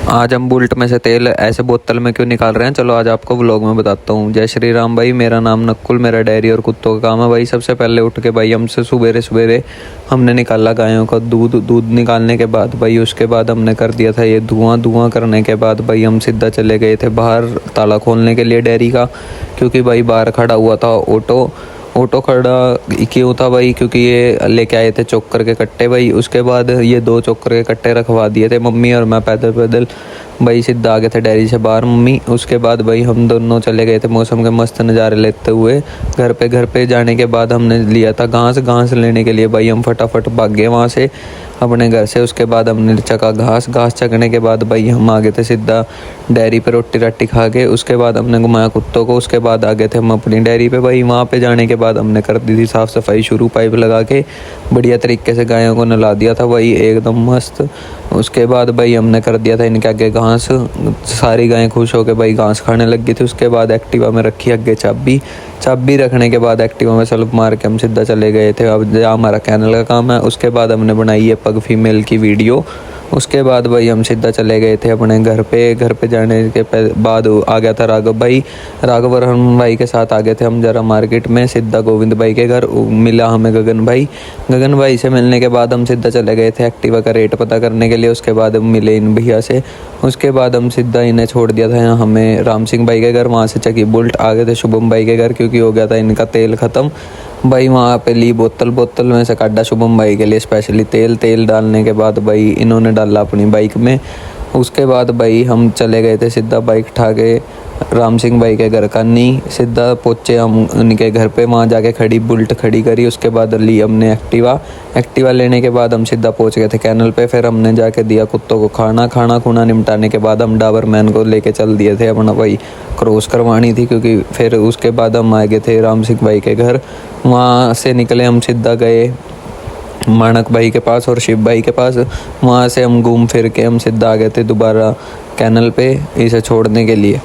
आज हम बुलेट में से तेल ऐसे बोतल में क्यों निकाल रहे हैं, चलो आज आपको व्लॉग में बताता हूँ। जय श्री राम भाई, मेरा नाम नक्कुल, मेरा डेयरी और कुत्तों का काम है भाई। सबसे पहले उठ के भाई हमसे सवेरे सवेरे हमने निकाला गायों का दूध निकालने के बाद भाई उसके बाद हमने कर दिया था ये धुआं करने के बाद भाई हम सीधा चले गए थे बाहर ताला खोलने के लिए डेयरी का, क्योंकि भाई बाहर खड़ा हुआ था ऑटो खड़ा क्यों था भाई, क्योंकि ये लेके आए थे चोकर के कट्टे भाई। उसके बाद ये 2 चोकर के कट्टे रखवा दिए थे मम्मी और मैं पैदल भाई सीधा आ गए थे डेयरी से बाहर मम्मी। उसके बाद भाई हम दोनों चले गए थे मौसम के मस्त नज़ारे लेते हुए घर पे जाने के बाद हमने लिया था घास लेने के लिए भाई हम फटाफट भाग गए वहाँ से अपने घर से। उसके बाद हमने चका घास चकने के बाद भाई हम आ गए थे सीधा डेयरी पे रोटी राटी खा के। उसके बाद हमने घुमाया कुत्तों को, उसके बाद आ गए थे हम अपनी डेयरी पे भाई। वहाँ पे जाने के बाद हमने कर दी थी साफ़ सफाई शुरू, पाइप लगा के बढ़िया तरीके से गायों को नला दिया था भाई एकदम मस्त। उसके बाद भाई हमने कर दिया था इनके आगे घास, सारी गायें खुश होकर भाई घास खाने लग गई थी। उसके बाद एक्टिवा में रखी आगे चाबी रखने के बाद एक्टिवा में सेल्फ मार के हम सीधा चले गए थे अब जहाँ हमारा कैनल का काम है। उसके बाद हमने बनाई है पग फीमेल की वीडियो। उसके बाद भाई हम सीधा चले गए थे अपने घर पे जाने के बाद आ गया था राघव और हम भाई के साथ आ गए थे हम जरा मार्केट में सीधा गोविंद भाई के घर। मिला हमें गगन भाई से मिलने के बाद हम सीधा चले गए थे एक्टिवा का रेट पता करने के लिए। उसके बाद हम मिले इन भैया से, उसके बाद हम सीधा इन्हें छोड़ दिया था यहाँ हमें राम सिंह भाई के घर। वहाँ से चकी बुलेट आ गए थे शुभम भाई के घर, क्योंकि हो गया था इनका तेल ख़त्म भाई। वहाँ पे ली बोतल में से काटा शुभम भाई के लिए स्पेशली तेल डालने के बाद भाई इन्होंने डाला अपनी बाइक में। उसके बाद भाई हम चले गए थे सीधा बाइक उठा के राम सिंह भाई के घर का नी सीधा पहुँचे हम उनके घर पे। वहाँ जाके बुलेट खड़ी करी। उसके बाद ली हमने एक्टिवा लेने के बाद हम सीधा पहुँच गए थे कैनल पे। फिर हमने जाके दिया कुत्तों को खाना खूना निपटाने के बाद हम डाबर मैन को लेके चल दिए थे अपना भाई क्रॉस करवानी थी, क्योंकि फिर उसके बाद हम आ गए थे राम सिंह भाई के घर। वहाँ से निकले हम सीधा गए मानक भाई के पास और शिव भाई के पास। वहाँ से हम घूम फिर के हम सीधा आ गए थे दोबारा कैनल पे इसे छोड़ने के लिए।